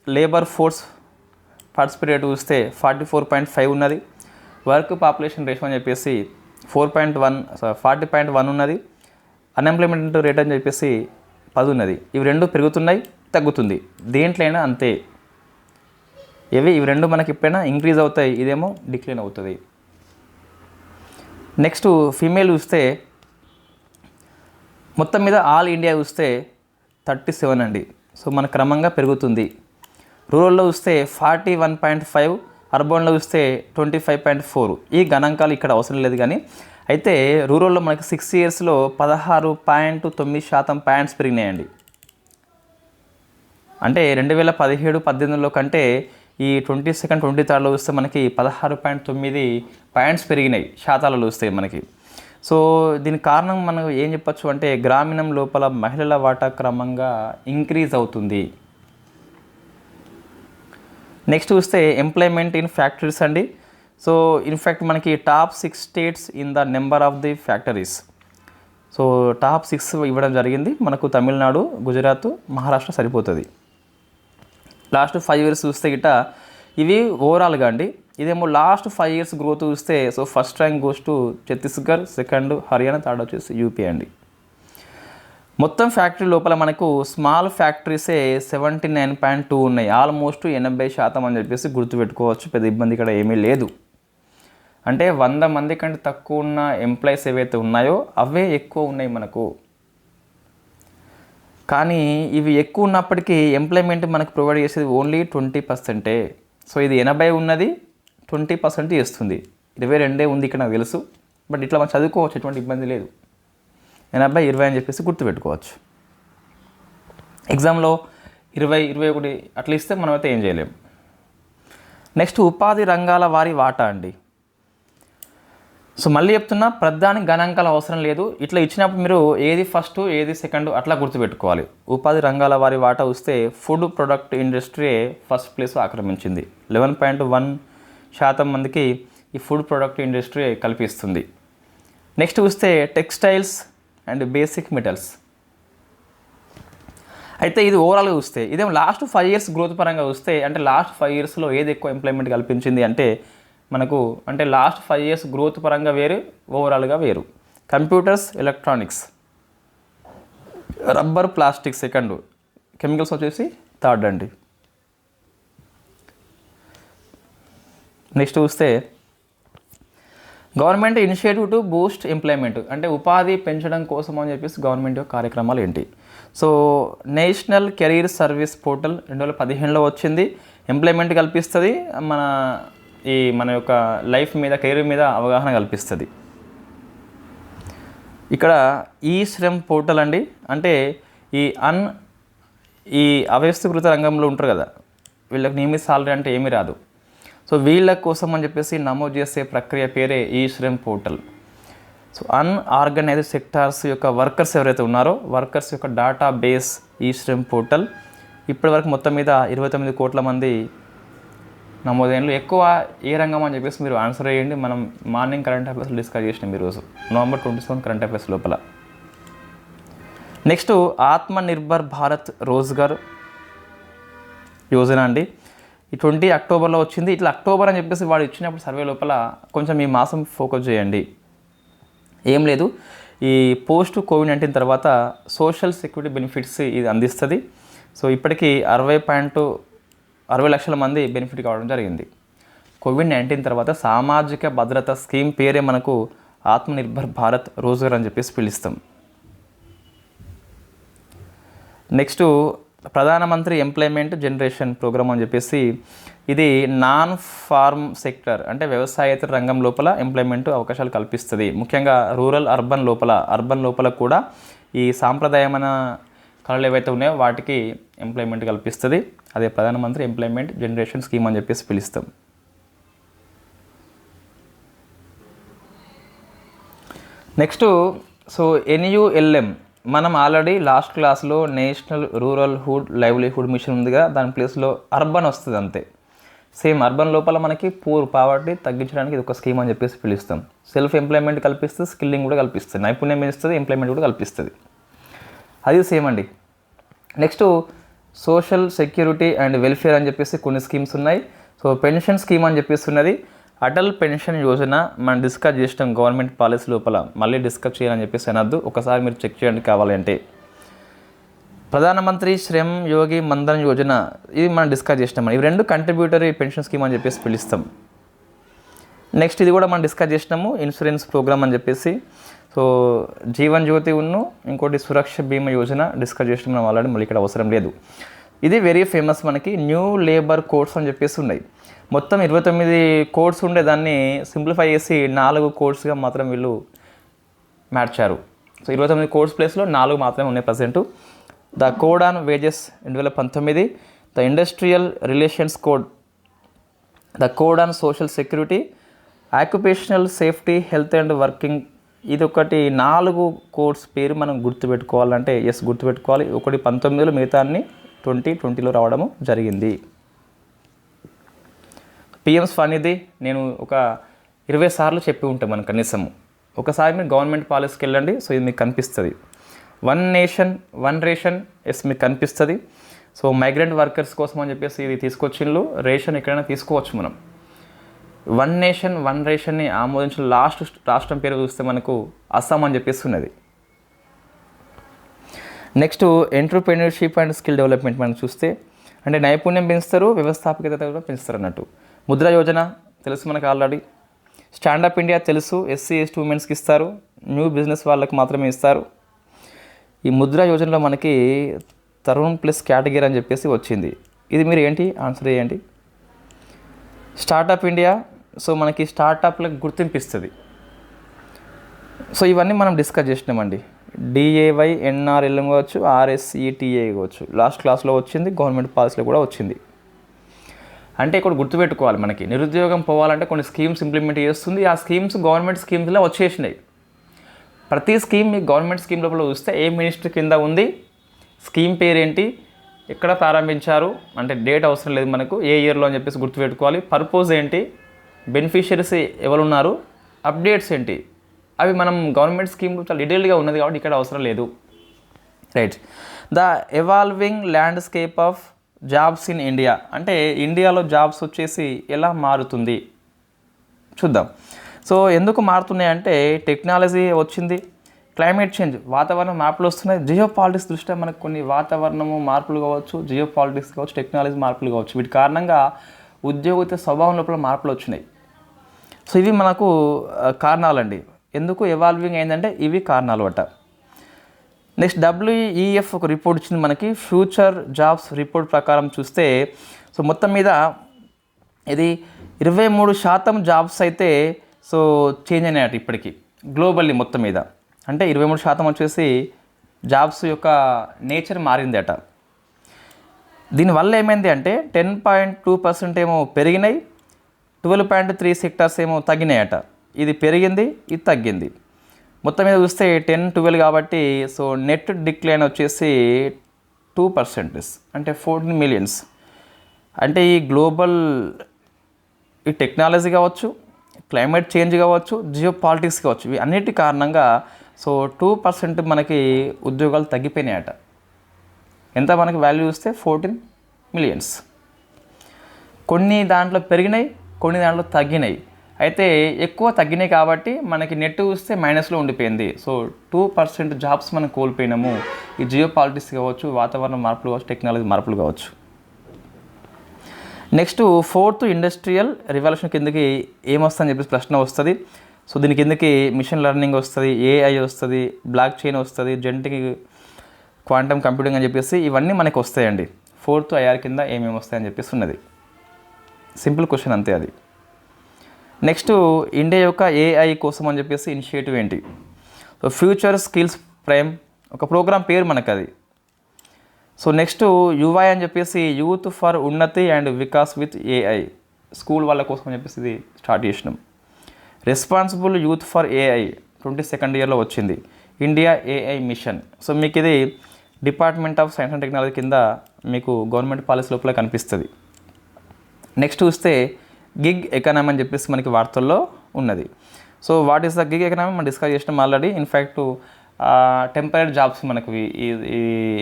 లేబర్ ఫోర్స్ పార్టిసిపేట్ రేట్ చూస్తే 44.5 ఉన్నది. వర్క్ పాపులేషన్ రేషియో అని చెప్పేసి 40.1 ఉన్నది. అన్ఎంప్లాయ్మెంట్ రేట్ అని చెప్పేసి 10 ఉన్నది. ఇవి రెండు పెరుగుతున్నాయి, తగ్గుతుంది. దేంట్లైనా అంతే, ఇవి రెండు మనకి ఎప్పుడైనా ఇంక్రీజ్ అవుతాయి, ఇదేమో డిక్లైన్ అవుతుంది. నెక్స్ట్ ఫీమేల్ చూస్తే మొత్తం మీద ఆల్ ఇండియా చూస్తే 37 అండి. సో మన క్రమంగా పెరుగుతుంది. రూరల్లో చూస్తే 41.5, అర్బన్లో చూస్తే 25.4. ఈ గణాంకాలు ఇక్కడ అవసరం లేదు కానీ అయితే రూరల్లో మనకి 6 yearsలో 16.9% పాయింట్స్ పెరిగినాయండి. అంటే 2017-18లో కంటే ఈ 22nd 23rడ్లో చూస్తే మనకి 16.9 పాయింట్స్ పెరిగినాయి శాతాలలో చూస్తే మనకి. సో దీనికి కారణం మనం ఏం చెప్పచ్చు అంటే గ్రామీణం లోపల మహిళల వాటా క్రమంగా ఇంక్రీజ్ అవుతుంది. నెక్స్ట్ చూస్తే ఎంప్లాయ్మెంట్ ఇన్ ఫ్యాక్టరీస్ అండి. సో ఇన్ఫ్యాక్ట్ మనకి top 6 states in the number of the factories. So top 6 ఇవ్వడం జరిగింది మనకు. తమిళనాడు, గుజరాత్, మహారాష్ట్ర సరిపోతుంది. లాస్ట్ 5 years చూస్తే గిట్ట ఇవి ఓవరాల్గా అండి. ఇదేమో లాస్ట్ 5 years గ్రోత్ చూస్తే so first rank goes to Chhattisgarh, second Haryana, third వచ్చేసి యూపీ అండి. మొత్తం ఫ్యాక్టరీ లోపల మనకు స్మాల్ ఫ్యాక్టరీసే 79.2 ఉన్నాయి. ఆల్మోస్ట్ 80% అని చెప్పేసి గుర్తుపెట్టుకోవచ్చు. పెద్ద ఇబ్బంది ఇక్కడ ఏమీ లేదు. అంటే 100 మంది కంటే తక్కువ ఉన్న ఎంప్లాయీస్ ఏవైతే ఉన్నాయో అవే ఎక్కువ ఉన్నాయి మనకు. కానీ ఇవి ఎక్కువ ఉన్నప్పటికీ ఎంప్లాయ్మెంట్ మనకు ప్రొవైడ్ చేసేది ఓన్లీ 20%. సో ఇది 80 ఉన్నది, 20% చేస్తుంది. 22 ఉంది ఇక్కడ నాకు తెలుసు. బట్ ఇట్లా మనం చదువుకోవచ్చు, ఎటువంటి ఇబ్బంది లేదు. 80, 20 అని చెప్పేసి గుర్తుపెట్టుకోవచ్చు. ఎగ్జామ్లో 20, 21 అట్లా ఇస్తే మనమైతే ఏం చేయలేము. నెక్స్ట్ ఉపాధి రంగాల వారి వాటా అండి. సో మళ్ళీ చెప్తున్నా, ప్రధాని గణాంకాలు అవసరం లేదు. ఇట్లా ఇచ్చినప్పుడు మీరు ఏది ఫస్ట్ ఏది సెకండ్ అట్లా గుర్తుపెట్టుకోవాలి. ఉపాధి రంగాల వారి వాటా వస్తే food product industry first place ఆక్రమించింది. 11.1% మందికి ఈ ఫుడ్ ప్రొడక్ట్ ఇండస్ట్రీ కల్పిస్తుంది. నెక్స్ట్ చూస్తే టెక్స్టైల్స్ అండ్ బేసిక్ మెటల్స్. అయితే ఇది ఓవరాల్గా చూస్తే ఇదేమో లాస్ట్ 5 ఇయర్స్ గ్రోత్ పరంగా చూస్తే అంటే లాస్ట్ 5 ఇయర్స్లో ఏది ఎక్కువ ఎంప్లాయ్మెంట్ కల్పించింది అంటే మనకు అంటే లాస్ట్ 5 ఇయర్స్ గ్రోత్ పరంగా వేరు, ఓవరాల్గా వేరు. Computers, electronics, rubber, plastic second, chemicals వచ్చేసి థర్డ్ అండి. నెక్స్ట్ చూస్తే government initiative to Boost employment అంటే ఉపాధి పెంచడం కోసం అని చెప్పేసి గవర్నమెంట్ యొక్క కార్యక్రమాలు ఏంటి? So national career service portal 2015లో వచ్చింది. ఎంప్లాయ్మెంట్ కల్పిస్తుంది, మన యొక్క లైఫ్ మీద, కెరీర్ మీద అవగాహన కల్పిస్తుంది. ఇక్కడ ఈ శ్రమ్ పోర్టల్ అండి, అంటే ఈ అవ్యవస్థీకృత రంగంలో ఉంటారు కదా, వీళ్ళకి నియమిత సాలరీ అంటే ఏమీ రాదు. సో వీళ్ళ కోసం అని చెప్పేసి నమోదు చేసే ప్రక్రియ పేరే ఈ Shram portal. So unorganised sectors యొక్క వర్కర్స్ ఎవరైతే ఉన్నారో వర్కర్స్ యొక్క డేటా బేస్ ఈ శ్రమ్ పోర్టల్. ఇప్పటివరకు మొత్తం మీద 29 కోట్ల మంది నమోదైనలు. ఎక్కువ ఏ రంగం అని చెప్పేసి మీరు ఆన్సర్ చేయండి. మనం మార్నింగ్ కరెంట్ అఫైర్స్లో డిస్కస్ చేసినాం ఈరోజు నవంబర్ 27 కరెంట్ అఫైర్స్ లోపల. నెక్స్ట్ ఆత్మనిర్భర్ భారత్ రోజ్గార్ యోజన అండి. ఈ 20 అక్టోబర్లో వచ్చింది. ఇట్లా అక్టోబర్ అని చెప్పేసి వాడు ఇచ్చినప్పుడు సర్వే లోపల కొంచెం ఈ మాసం ఫోకస్ చేయండి. ఏం లేదు, ఈ పోస్ట్ కోవిడ్-19 తర్వాత సోషల్ సెక్యూరిటీ బెనిఫిట్స్ ఇది అందిస్తుంది. సో ఇప్పటికీ 60 లక్షల మంది బెనిఫిట్ కావడం జరిగింది. కోవిడ్-19 తర్వాత సామాజిక భద్రత స్కీమ్ పేరే మనకు ఆత్మనిర్భర్ భారత్ రోజ్గార్ అని చెప్పేసి పిలుస్తాం. నెక్స్ట్ ప్రధానమంత్రి ఎంప్లాయ్మెంట్ జనరేషన్ ప్రోగ్రామ్ అని చెప్పేసి ఇది నాన్ ఫార్మ్ సెక్టర్ అంటే వ్యవసాయేతర రంగం లోపల ఎంప్లాయ్మెంట్ అవకాశాలు కల్పిస్తుంది. ముఖ్యంగా రూరల్, అర్బన్ లోపల కూడా ఈ సాంప్రదాయమైన కళలు ఏవైతే ఉన్నాయో వాటికి ఎంప్లాయ్మెంట్ కల్పిస్తుంది. అదే ప్రధానమంత్రి ఎంప్లాయ్మెంట్ జనరేషన్ స్కీమ్ అని చెప్పేసి పిలుస్తాం. నెక్స్ట్ సో NULM మనం ఆల్రెడీ లాస్ట్ క్లాస్లో national rural hood livelihood machine ఉందిగా, దాని ప్లేస్లో అర్బన్ వస్తుంది అంతే. సేమ్ అర్బన్ లోపల మనకి పావర్టీ తగ్గించడానికి ఇది ఒక స్కీమ్ అని చెప్పేసి పిలుస్తాం. సెల్ఫ్ ఎంప్లాయ్మెంట్ కల్పిస్తుంది, స్కిల్లింగ్ కూడా కల్పిస్తుంది, నైపుణ్యం పెంచుతుంది, ఎంప్లాయ్మెంట్ కూడా కల్పిస్తుంది. అది సేమ్ అండి. Next social security and welfare అని చెప్పేసి కొన్ని స్కీమ్స్ ఉన్నాయి. సో పెన్షన్ స్కీమ్ అని చెప్పేసి ఉన్నది. అటల్ పెన్షన్ యోజన మనం డిస్కస్ చేసినాం గవర్నమెంట్ పాలసీ లోపల, మళ్ళీ డిస్కస్ చేయాలని చెప్పేసి అనద్దు, ఒకసారి మీరు చెక్ చేయండి కావాలంటే. ప్రధానమంత్రి శ్రమ్ యోగి మన్ధన్ యోజన ఇది మనం డిస్కస్ చేసినాం. ఇవి రెండు కంట్రిబ్యూటరీ పెన్షన్ స్కీమ్ అని చెప్పేసి పిలుస్తాం. నెక్స్ట్ ఇది కూడా మనం డిస్కస్ చేసినాము ఇన్సూరెన్స్ ప్రోగ్రామ్ అని చెప్పేసి. సో జీవన్ జ్యోతి ఇంకోటి సురక్ష బీమా యోజన డిస్కస్ చేసినాం మనం ఆల్రెడీ, మళ్ళీ ఇక్కడ అవసరం లేదు. ఇది వెరీ ఫేమస్ మనకి న్యూ లేబర్ కోడ్స్ అని చెప్పేసి ఉన్నాయి. మొత్తం 29 కోడ్స్ ఉండే దాన్ని సింప్లిఫై చేసి 4 కోడ్స్గా మాత్రం వీళ్ళు మార్చారు. సో 29 కోడ్స్ ప్లేస్లో 4 మాత్రమే ఉన్నాయి present. The code on wages 2019, the industrial relations code, the code on social security, occupational safety, health and working. ఇది ఒకటి 4 కోడ్స్ పేరు మనం గుర్తుపెట్టుకోవాలంటే గుర్తుపెట్టుకోవాలి. ఒకటి 19లో, మిగతా అన్ని 2020లో రావడము జరిగింది. పిఎం స్వనిధి నేను ఒక 20 సార్లు చెప్పి ఉంటాను మనకు కనీసము. ఒకసారి మీరు గవర్నమెంట్ పాలసీకి వెళ్ళండి. సో ఇది మీకు కనిపిస్తుంది. 1 నేషన్ 1 రేషన్ మీకు కనిపిస్తుంది. సో మైగ్రెంట్ వర్కర్స్ కోసం అని చెప్పేసి ఇది తీసుకొచ్చిండ్రు. రేషన్ ఎక్కడైనా తీసుకోవచ్చు మనం. 1 నేషన్ 1 రేషన్ని ఆమోదించిన లాస్ట్ రాష్ట్రం పేరు చూస్తే మనకు అస్సాం అని చెప్పేసి ఉన్నది. Next entrepreneurship and skill development మనం చూస్తే అంటే నైపుణ్యం పెంచుతారు, వ్యవస్థాపకత కూడా పెంచుతారు అన్నట్టు. ముద్ర యోజన తెలుసు మనకు ఆల్రెడీ. స్టాండప్ ఇండియా తెలుసు, SC/ST ఉమెన్స్కి ఇస్తారు, న్యూ బిజినెస్ వాళ్ళకి మాత్రమే ఇస్తారు. ఈ ముద్ర యోజనలో మనకి తరుణ్ ప్లస్ కేటగిరీ అని చెప్పేసి వచ్చింది. ఇది మీరు ఏంటి ఆన్సర్ చేయండి. స్టార్టప్ ఇండియా, సో మనకి స్టార్టప్లకు గుర్తింపు ఇస్తుంది. సో ఇవన్నీ మనం డిస్కస్ చేసినామండి. DAYNRL కావచ్చు, RSETA కావచ్చు, లాస్ట్ క్లాస్లో వచ్చింది, గవర్నమెంట్ పాలసీలో కూడా వచ్చింది. అంటే ఇక్కడ గుర్తుపెట్టుకోవాలి, మనకి నిరుద్యోగం పోవాలంటే కొన్ని స్కీమ్స్ ఇంప్లిమెంట్ చేస్తుంది. ఆ స్కీమ్స్ గవర్నమెంట్ స్కీమ్స్లో వచ్చేసినాయి. ప్రతి స్కీమ్ మీ గవర్నమెంట్ స్కీమ్ లోపల చూస్తే ఏ మినిస్టర్ కింద ఉంది, స్కీమ్ పేరేంటి, ఎక్కడ ప్రారంభించారు అంటే డేట్ అవసరం లేదు మనకు, ఏ ఇయర్లో అని చెప్పేసి గుర్తుపెట్టుకోవాలి. పర్పస్ ఏంటి, బెనిఫిషియరీస్ ఎవరు ఉన్నారు, అప్డేట్స్ ఏంటి, అవి మనం గవర్నమెంట్ స్కీమ్ చాలా డీటెయిల్గా ఉన్నది కాబట్టి ఇక్కడ అవసరం లేదు. Right. The evolving landscape of jobs in India, అంటే ఇండియాలో జాబ్స్ వచ్చేసి ఎలా మారుతుంది చూద్దాం. సో ఎందుకు మారుతున్నాయి అంటే టెక్నాలజీ వచ్చింది, క్లైమేట్ చేంజ్, వాతావరణ మార్పులు వస్తున్నాయి, జియో పాలిటిక్స్ దృష్ట్యా మనకు కొన్ని వాతావరణము మార్పులు కావచ్చు, జియో పాలిటిక్స్ కావచ్చు, టెక్నాలజీ మార్పులు కావచ్చు, వీటి కారణంగా ఉద్యోగిత స్వభావం లోపల మార్పులు వచ్చినాయి. సో ఇవి మనకు కారణాలండి. ఎందుకు ఎవాల్వింగ్ అయిందంటే ఇవి కారణాలు అట. నెక్స్ట్ WEF ఒక రిపోర్ట్ ఇచ్చింది మనకి, ఫ్యూచర్ జాబ్స్ రిపోర్ట్ ప్రకారం చూస్తే సో మొత్తం మీద ఇది 23% జాబ్స్ అయితే సో చేంజ్ అయినాయట ఇప్పటికీ గ్లోబల్లీ మొత్తం మీద. అంటే 23% వచ్చేసి జాబ్స్ యొక్క నేచర్ మారింది అట. దీనివల్ల ఏమైంది అంటే 10.2% ఏమో పెరిగినాయి, 12.3 సెక్టార్స్ ఏమో తగ్గినాయట. ఇది పెరిగింది, ఇది తగ్గింది. మొత్తం మీద చూస్తే 10-12 కాబట్టి సో నెట్ డిక్లైన్ వచ్చేసి 2%, అంటే 14 మిలియన్స్. అంటే ఈ గ్లోబల్ ఈ టెక్నాలజీ కావచ్చు, క్లైమేట్ చేంజ్ కావచ్చు, జియో పాలిటిక్స్ కావచ్చు, ఇవి అన్నిటి కారణంగా సో 2% మనకి ఉద్యోగాలు తగ్గిపోయినాయట. ఎంత మనకి వాల్యూ చూస్తే 14 మిలియన్స్. కొన్ని దాంట్లో పెరిగినాయి, కొన్ని దాంట్లో తగ్గినాయి. అయితే ఎక్కువ తగ్గినాయి కాబట్టి మనకి నెట్ చూస్తే మైనస్లో ఉండిపోయింది. సో 2% జాబ్స్ మనం కోల్పోయినాము. ఈ జియో పాలిటిక్స్ కావచ్చు, వాతావరణ మార్పులు కావచ్చు, టెక్నాలజీ మార్పులు కావచ్చు. నెక్స్ట్ 4th ఇండస్ట్రియల్ రివల్యూషన్ కిందకి ఏమొస్తుందని చెప్పేసి ప్రశ్న వస్తుంది. సో దీని కిందకి మిషన్ లెర్నింగ్ వస్తుంది, AI వస్తుంది, బ్లాక్ చైన్ వస్తుంది, జెనెటిక్ క్వాంటమ్ కంప్యూటింగ్ అని చెప్పేసి ఇవన్నీ మనకి వస్తాయండి. 4th IR కింద ఏమేమి వస్తాయని చెప్పేసి ఉన్నది. సింపుల్ క్వశ్చన్ అంతే అది. నెక్స్ట్ ఇండియా యొక్క AI కోసం అని చెప్పేసి ఇనిషియేటివ్ ఏంటి? సో ఫ్యూచర్ స్కిల్స్ ప్రైమ్ ఒక ప్రోగ్రామ్ పేరు మనకు అది. సో నెక్స్ట్ UI అని చెప్పేసి youth for Unnati and Vikas with AI, school వాళ్ళ కోసం అని చెప్పేసి ఇది స్టార్ట్ చేసినాం. Responsible youth for AI 22nd ఇయర్లో వచ్చింది, ఇండియా AI మిషన్. సో మీకు ఇది department of science and technology కింద మీకు గవర్నమెంట్ పాలసీ లోపల కనిపిస్తుంది. నెక్స్ట్ చూస్తే గిగ్ ఎకానమీ అని చెప్పేసి మనకి వార్తల్లో ఉన్నది. So what is the gig economy మనం డిస్కస్ చేసినాం ఆల్రెడీ. ఇన్ఫ్యాక్ట్ టెంపరీ జాబ్స్ మనకు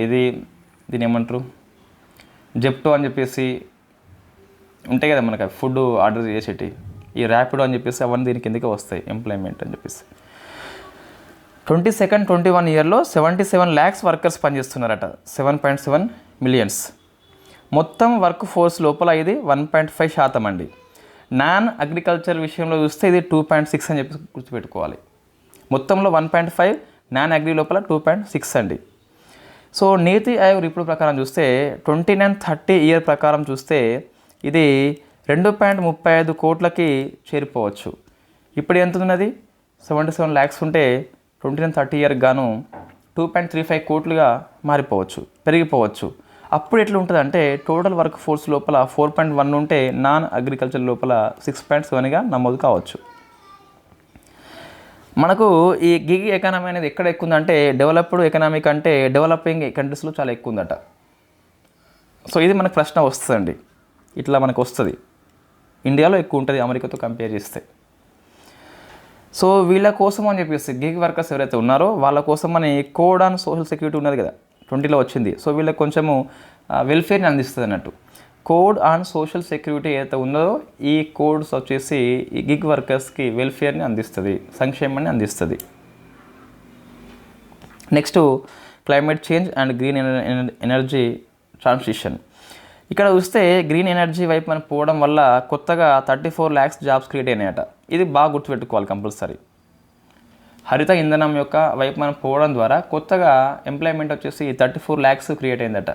ఇది దీని ఏమంటారు, జెప్టో అని చెప్పేసి ఉంటాయి కదా మనకు ఫుడ్ ఆర్డర్ చేసేటి, ఈ ర్యాపిడో అని చెప్పేసి అవన్నీ దీని కిందకే వస్తాయి ఎంప్లాయ్మెంట్ అని చెప్పేసి. 22-21 ఇయర్లో 77 lakhs వర్కర్స్ పనిచేస్తున్నారట, 7.7 మిలియన్స్. మొత్తం వర్క్ ఫోర్స్ లోపల ఇది 1.5% అండి. నాన్ అగ్రికల్చర్ విషయంలో చూస్తే ఇది 2.6 అని చెప్పి గుర్తుపెట్టుకోవాలి. మొత్తంలో 1.5, నాన్ అగ్రి లోపల 2.6 అండి. సో నీతి ఆయోగ్ రిపోర్ట్ ప్రకారం చూస్తే 29-30 ఇయర్ ప్రకారం చూస్తే ఇది 2.35 కోట్లకి చేరిపోవచ్చు. ఇప్పుడు ఎంత ఉన్నది, 77 lakhs ఉంటే 29-30 ఇయర్కి గాను 2.35 కోట్లుగా మారిపోవచ్చు, పెరిగిపోవచ్చు. అప్పుడు ఎట్లా ఉంటుంది అంటే టోటల్ వర్క్ ఫోర్స్ లోపల 4.1 ఉంటే నాన్ అగ్రికల్చర్ లోపల 6.7గా నమోదు కావచ్చు. మనకు ఈ గిగ్ ఎకానమీ అనేది ఎక్కడ ఎక్కువ ఉందంటే డెవలప్డ్ ఎకనామీ కంటే డెవలపింగ్ కంట్రీస్లో చాలా ఎక్కువ ఉందట. సో ఇది మనకు ప్రశ్న వస్తుందండి, ఇట్లా మనకు వస్తుంది. ఇండియాలో ఎక్కువ ఉంటుంది అమెరికాతో కంపేర్ చేస్తే. సో వీళ్ళ కోసం అని చెప్పేసి గిగ్ వర్కర్స్ ఎవరైతే ఉన్నారో వాళ్ళ కోసం మన కోడ్ ఆన్ సోషల్ సెక్యూరిటీ ఉన్నది కదా, 20లో వచ్చింది. సో వీళ్ళకి కొంచెము వెల్ఫేర్ని అందిస్తుంది అన్నట్టు. కోడ్ ఆన్ సోషల్ సెక్యూరిటీ ఏదైతే ఉందో ఈ కోడ్స్ వచ్చేసి ఈ గిగ్ వర్కర్స్కి వెల్ఫేర్ని అందిస్తుంది, సంక్షేమాన్ని అందిస్తుంది. Next climate change and green energy transition. ఇక్కడ చూస్తే గ్రీన్ ఎనర్జీ వైపు మనం పోవడం వల్ల కొత్తగా 34 lakhs జాబ్స్ క్రియేట్ అయినాయట. ఇది బాగా గుర్తుపెట్టుకోవాలి కంపల్సరీ. హరిత ఇంధనం యొక్క వైపు మనం పోవడం ద్వారా కొత్తగా ఎంప్లాయ్మెంట్ వచ్చేసి 34 lakhs క్రియేట్ అయిందట.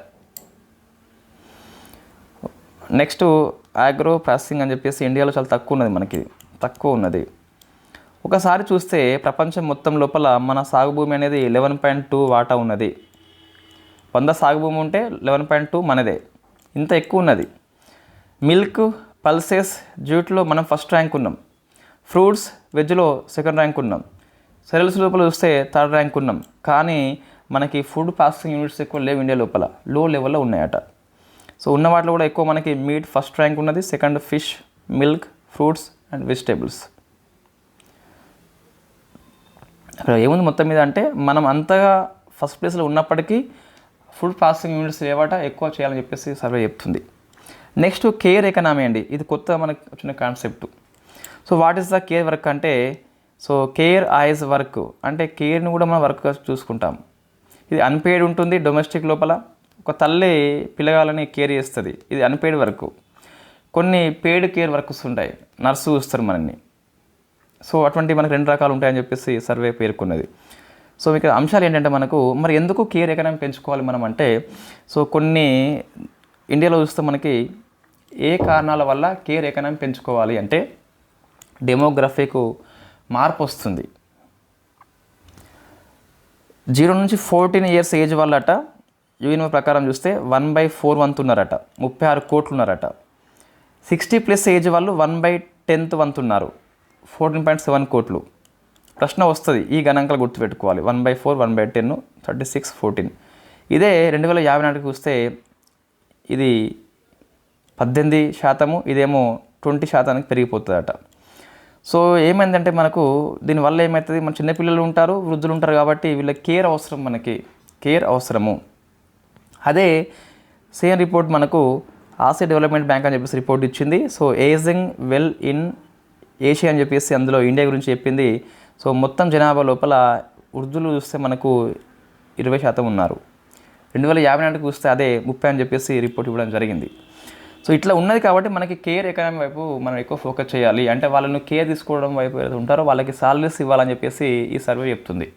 నెక్స్ట్ ఆగ్రో ప్రాసెసింగ్ అని చెప్పేసి ఇండియాలో చాలా తక్కువ ఉన్నది, మనకి తక్కువ ఉన్నది. ఒకసారి చూస్తే ప్రపంచం మొత్తం లోపల మన సాగు భూమి అనేది 11.2 వాటా ఉన్నది. 100 సాగు భూమి ఉంటే 11.2 మనదే, ఇంత ఎక్కువ ఉన్నది. మిల్క్, పల్సెస్, జ్యూట్లో మనం ఫస్ట్ ర్యాంక్ ఉన్నాం. ఫ్రూట్స్, వెజ్లో సెకండ్ ర్యాంక్ ఉన్నాం. సెరల్స్ లోపల చూస్తే థర్డ్ ర్యాంక్ ఉన్నాం. కానీ మనకి ఫుడ్ ప్రాసెసింగ్ యూనిట్స్ ఎక్కువ లేవు ఇండియా లోపల, లో లెవెల్లో ఉన్నాయట. సో ఉన్న వాటిలో కూడా ఎక్కువ మనకి మీట్ ఫస్ట్ ర్యాంక్ ఉన్నది, second fish, milk, fruits and vegetables. అక్కడ ఏముంది మొత్తం మీద అంటే మనం అంతగా ఫస్ట్ ప్లేస్లో ఉన్నప్పటికీ ఫుడ్ ప్రాసెసింగ్ యూనిట్స్ లేవట, ఎక్కువ చేయాలని చెప్పేసి సర్వే చెప్తుంది. నెక్స్ట్ కేర్ ఎకనామీ అండి, ఇది కొత్త మనకు వచ్చిన concept. So what is the care work అంటే, సో కేర్ యాజ్ వర్క్ అంటే కేర్ని కూడా మనం వర్క్గా చూసుకుంటాం. ఇది అన్పెయిడ్ ఉంటుంది. డొమెస్టిక్ లోపల ఒక తల్లి పిల్లగాలని కేర్ చేస్తుంది, ఇది అన్పెయిడ్ వర్క్. కొన్ని పెయిడ్ కేర్ వర్క్స్ ఉంటాయి, నర్సు చూస్తారు మనల్ని. సో అటువంటి మనకు 2 రకాలు ఉంటాయని చెప్పేసి సర్వే పేర్కొన్నది. సో ఇక్కడ అంశాలు ఏంటంటే మనకు మరి ఎందుకు కేర్ ఎకనామీ పెంచుకోవాలి మనం అంటే, సో కొన్ని ఇండియాలో చూస్తే మనకి ఏ కారణాల వల్ల కేర్ ఎకనామీ పెంచుకోవాలి అంటే, డెమోగ్రఫీకు మార్పు వస్తుంది. 0 నుంచి 14 ఇయర్స్ ఏజ్ వాళ్ళట యూఎన్ఓ ప్రకారం చూస్తే 1/4 వంతు ఉన్నారట, 36 కోట్లు ఉన్నారట. 60+ ఏజ్ వాళ్ళు 1/10 వంతు ఉన్నారు, 14.7 కోట్లు. ప్రశ్న వస్తుంది, ఈ గణాంకాలు గుర్తుపెట్టుకోవాలి. 1/4, 1/10, 36, 14. ఇదే 2050 నాటికి చూస్తే ఇది 18%, ఇదేమో 20% పెరిగిపోతుందట. సో ఏమైందంటే మనకు దీనివల్ల ఏమవుతుంది, మన చిన్నపిల్లలు ఉంటారు, వృద్ధులు ఉంటారు కాబట్టి వీళ్ళకి కేర్ అవసరం, మనకి కేర్ అవసరము. అదే సేమ్ రిపోర్ట్ మనకు ఆసియా డెవలప్మెంట్ బ్యాంక్ అని చెప్పేసి రిపోర్ట్ ఇచ్చింది. So ageing well in Asia అని చెప్పేసి అందులో ఇండియా గురించి చెప్పింది. సో మొత్తం జనాభా లోపల వృద్ధులు చూస్తే మనకు 20% ఉన్నారు. 2050 నాటికి చూస్తే అదే 30 అని చెప్పేసి రిపోర్ట్ ఇవ్వడం జరిగింది. సో ఇట్లా ఉన్నది కాబట్టి మనకి కేర్ ఎకనామీ వైపు మనం ఎక్కువ ఫోకస్ చేయాలి. అంటే వాళ్ళను కేర్ తీసుకోవడం వైపు ఏదైతే ఉంటారో వాళ్ళకి సాలరీస్ ఇవ్వాలని చెప్పేసి ఈ సర్వే చెప్తుంది.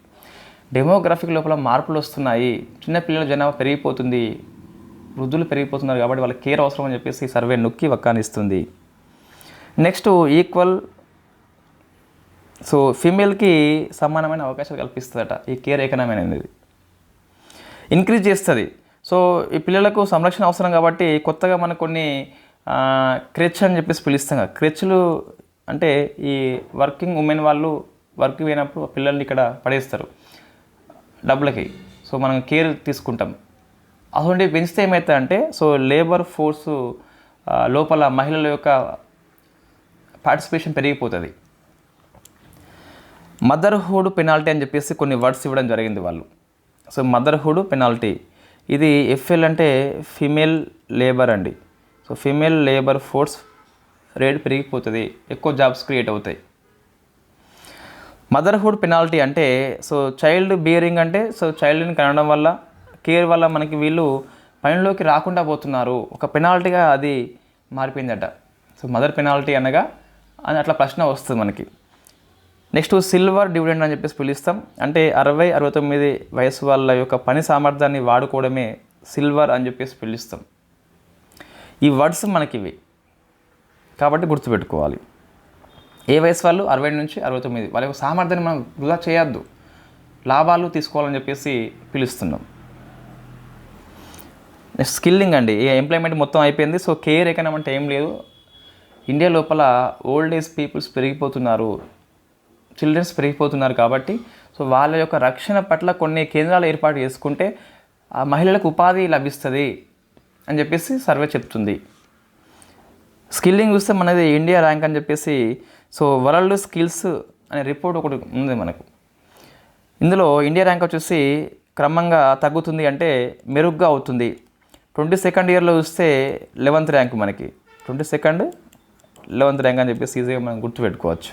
డెమోగ్రఫిక్ లోపల మార్పులు వస్తున్నాయి, చిన్నపిల్లల జనాభా పెరిగిపోతుంది, వృద్ధులు పెరిగిపోతున్నారు కాబట్టి వాళ్ళకి కేర్ అవసరం అని చెప్పేసి ఈ సర్వే నొక్కి వక్కానిస్తుంది. నెక్స్ట్ ఈక్వల్, సో ఫీమేల్కి సమానమైన అవకాశాలు కల్పిస్తుందట ఈ కేర్ ఎకనామీ అనేది. ఇంక్రీజ్ చేస్తుంది. సో ఈ పిల్లలకు సంరక్షణ అవసరం కాబట్టి కొత్తగా మనకు కొన్ని క్రెచ్ అని చెప్పేసి పిలుస్తాం కదా. క్రెచ్లు అంటే ఈ వర్కింగ్ ఉమెన్ వాళ్ళు వర్క్ పోయినప్పుడు పిల్లల్ని ఇక్కడ పడేస్తారు డబ్బులకి. సో మనం కేర్ తీసుకుంటాం. అటువంటి పెంచితే ఏమవుతుంది అంటే, సో లేబర్ ఫోర్సు లోపల మహిళల యొక్క పార్టిసిపేషన్ పెరిగిపోతుంది. మదర్హుడ్ పెనాల్టీ అని చెప్పేసి కొన్ని వర్డ్స్ ఇవ్వడం జరిగింది వాళ్ళు. సో మదర్హుడ్ పెనాల్టీ, ఇది ఎఫ్ఎల్ అంటే ఫీమేల్ లేబర్ అండి. So female labour force rate పెరిగిపోతుంది, ఎక్కువ జాబ్స్ క్రియేట్ అవుతాయి. మదర్హుడ్ పెనాల్టీ అంటే, సో చైల్డ్ బియరింగ్ అంటే, సో చైల్డ్ని కనడం వల్ల కేర్ వల్ల మనకి వీళ్ళు పనిలోకి రాకుండా పోతున్నారు, ఒక పెనాల్టీగా అది మారిపోయిందట. సో మదర్ పెనాల్టీ అనగా అని అట్లా ప్రశ్న వస్తుంది మనకి. నెక్స్ట్ సిల్వర్ డివిడెండ్ అని చెప్పేసి పిలుస్తాం. అంటే 60-69 వయసు వాళ్ళ యొక్క పని సామర్థ్యాన్ని వాడుకోవడమే సిల్వర్ అని చెప్పేసి పిలుస్తాం. ఈ వర్డ్స్ మనకి ఇవి కాబట్టి గుర్తుపెట్టుకోవాలి. ఏ వయసు వాళ్ళు 60 నుంచి 69 వాళ్ళ యొక్క సామర్థ్యాన్ని మనం వృధా చేయొద్దు, లాభాలు తీసుకోవాలని చెప్పేసి పిలుస్తున్నాం. నెక్స్ట్ స్కిల్లింగ్ అండి, ఈ ఎంప్లాయ్మెంట్ మొత్తం అయిపోయింది. సో కేర్ ఎకనామీ అంటే ఏం లేదు, ఇండియా లోపల ఓల్డ్ ఏజ్ పీపుల్స్ పెరిగిపోతున్నారు, చిల్డ్రన్స్ పెరిగిపోతున్నారు కాబట్టి సో వాళ్ళ యొక్క రక్షణ పట్ల కొన్ని కేంద్రాలు ఏర్పాటు చేసుకుంటే ఆ మహిళలకు ఉపాధి లభిస్తుంది అని చెప్పేసి సర్వే చెప్తుంది. స్కిల్లింగ్ చూస్తే మనది ఇండియా ర్యాంక్ అని చెప్పేసి, సో వరల్డ్ స్కిల్స్ అనే రిపోర్ట్ ఒకటి ఉంది మనకు. ఇందులో ఇండియా ర్యాంక్ వచ్చేసి క్రమంగా తగ్గుతుంది, అంటే మెరుగ్గా అవుతుంది. 22nd ఇయర్లో చూస్తే 11th ర్యాంక్ మనకి, 22nd 11th ర్యాంక్ అని చెప్పేసి ఈజీగా మనం గుర్తుపెట్టుకోవచ్చు.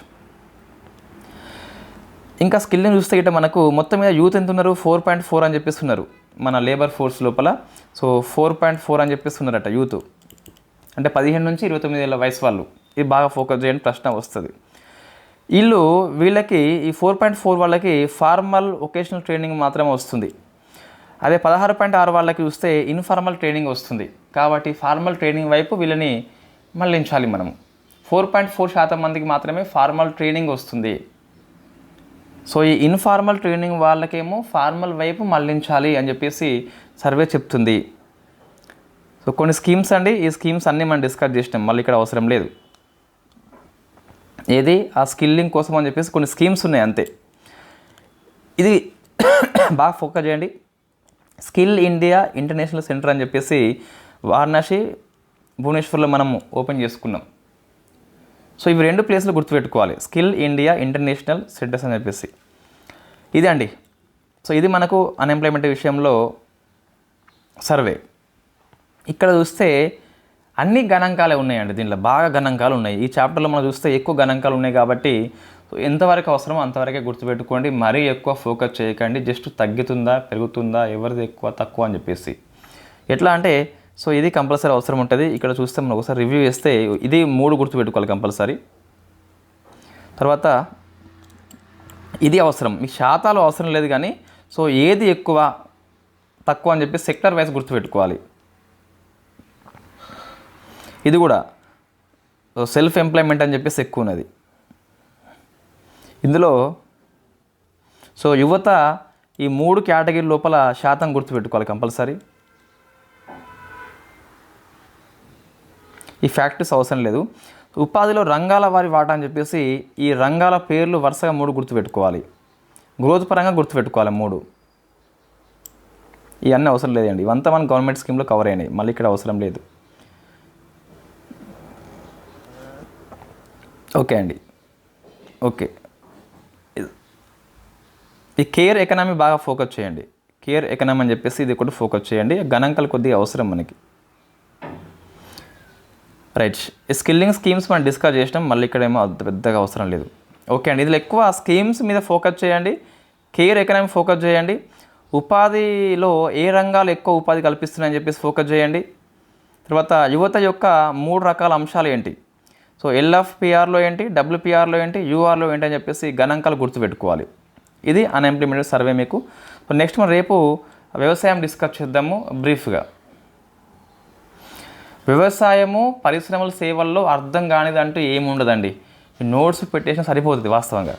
ఇంకా స్కిల్ని చూస్తే ఇట్లా మనకు మొత్తం మీద యూత్ ఎంత ఉన్నారు, 4.4 అని చెప్పేస్తున్నారు మన లేబర్ ఫోర్స్ లోపల. సో 4.4 అని చెప్పేస్తున్నారట యూత్, అంటే 15 నుంచి 29 ఏళ్ళ వయసు వాళ్ళు. ఇది బాగా ఫోకస్ చేయండి, ప్రశ్న వస్తుంది. వీళ్ళకి ఈ 4.4 వాళ్ళకి ఫార్మల్ వొకేషనల్ ట్రైనింగ్ మాత్రమే వస్తుంది. అదే 16.6 వాళ్ళకి చూస్తే ఇన్ఫార్మల్ ట్రైనింగ్ వస్తుంది. కాబట్టి ఫార్మల్ ట్రైనింగ్ వైపు వీళ్ళని మళ్ళించాలి మనం. 4.4% మందికి మాత్రమే ఫార్మల్ ట్రైనింగ్ వస్తుంది. సో ఈ ఇన్ఫార్మల్ ట్రైనింగ్ వాళ్ళకేమో ఫార్మల్ వైపు మళ్ళించాలి అని చెప్పేసి సర్వే చెప్తుంది. సో కొన్ని స్కీమ్స్ అండి, ఈ స్కీమ్స్ అన్నీ మనం డిస్కస్ చేసినాం, మళ్ళీ ఇక్కడ అవసరం లేదు. ఏది ఆ స్కిల్లింగ్ కోసం అని చెప్పేసి కొన్ని స్కీమ్స్ ఉన్నాయి అంతే. ఇది బాగా ఫోకస్ చేయండి. స్కిల్ ఇండియా ఇంటర్నేషనల్ సెంటర్ అని చెప్పేసి వారణాసి, భువనేశ్వర్లో మనం ఓపెన్ చేసుకున్నాం. సో ఇవి 2 ప్లేస్లు గుర్తుపెట్టుకోవాలి, స్కిల్ ఇండియా ఇంటర్నేషనల్ సెంటర్స్ అని చెప్పేసి. ఇది అండి. సో ఇది మనకు అన్ఎంప్లాయ్మెంట్ విషయంలో సర్వే. ఇక్కడ చూస్తే అన్ని గణాంకాలే ఉన్నాయండి, దీంట్లో బాగా గణాంకాలు ఉన్నాయి. ఈ చాప్టర్లో మనం చూస్తే ఎక్కువ గణాంకాలు ఉన్నాయి కాబట్టి ఎంతవరకు అవసరమో అంతవరకే గుర్తుపెట్టుకోండి. మరీ ఎక్కువ ఫోకస్ చేయకండి. జస్ట్ తగ్గుతుందా పెరుగుతుందా ఎవరిది ఎక్కువ తక్కువ అని చెప్పేసి. ఎట్లా అంటే సో ఇది కంపల్సరీ అవసరం ఉంటుంది. ఇక్కడ చూస్తే మనం ఒకసారి రివ్యూ చేస్తే ఇది 3 గుర్తుపెట్టుకోవాలి కంపల్సరీ. తర్వాత ఇది అవసరం, మీకు శాతాలు అవసరం లేదు కానీ సో ఏది ఎక్కువ తక్కువ అని చెప్పి సెక్టర్ వైజ్ గుర్తుపెట్టుకోవాలి. ఇది కూడా సెల్ఫ్ ఎంప్లాయ్మెంట్ అని చెప్పేసి ఎక్కువ ఉన్నది ఇందులో. సో యువత ఈ 3 కేటగిరీ లోపల శాతం గుర్తుపెట్టుకోవాలి కంపల్సరీ. ఈ ఫ్యాక్టర్స్ అవసరం లేదు. ఉపాధిలో రంగాల వారి వాటా అని చెప్పేసి ఈ రంగాల పేర్లు వరుసగా 3 గుర్తుపెట్టుకోవాలి. గ్రోత్ పరంగా గుర్తుపెట్టుకోవాలి 3. ఇవన్నీ అవసరం లేదండి, ఇవంతా మన గవర్నమెంట్ స్కీమ్లో కవర్ అయినాయి, మళ్ళీ ఇక్కడ అవసరం లేదు. ఓకే అండి. ఓకే, ఈ కేర్ ఎకనామీ బాగా ఫోకస్ చేయండి. కేర్ ఎకనామీ అని చెప్పేసి ఇది కూడా ఫోకస్ చేయండి. గణాంకాలు కొద్దిగా అవసరం మనకి. రైట్, ఈ స్కిల్లింగ్ స్కీమ్స్ మనం డిస్కస్ చేసినాం, మళ్ళీ ఇక్కడేమో అంత పెద్దగా అవసరం లేదు. ఓకే అండి, ఇందులో ఎక్కువ స్కీమ్స్ మీద ఫోకస్ చేయండి, కేర్ ఎకనామీ ఫోకస్ చేయండి. ఉపాధిలో ఏ రంగాలు ఎక్కువ ఉపాధి కల్పిస్తున్నాయని చెప్పేసి ఫోకస్ చేయండి. తర్వాత యువత యొక్క 3 రకాల అంశాలు ఏంటి, సో ఎల్ఎఫ్పిఆర్లో ఏంటి, డబ్ల్యూపిఆర్లో ఏంటి, యూఆర్లో ఏంటి అని చెప్పేసి గణాంకాలు గుర్తుపెట్టుకోవాలి. ఇది అన్ఎంప్లాయ్మెంట్ సర్వే మీకు. సో నెక్స్ట్ మనం రేపు వ్యవసాయం డిస్కస్ చేద్దాము బ్రీఫ్గా. వ్యవసాయము పరిశ్రమల సేవల్లో అర్థం కానిదంటూ ఏమి ఉండదండి, నోట్స్ పెట్టేసిన సరిపోతుంది వాస్తవంగా.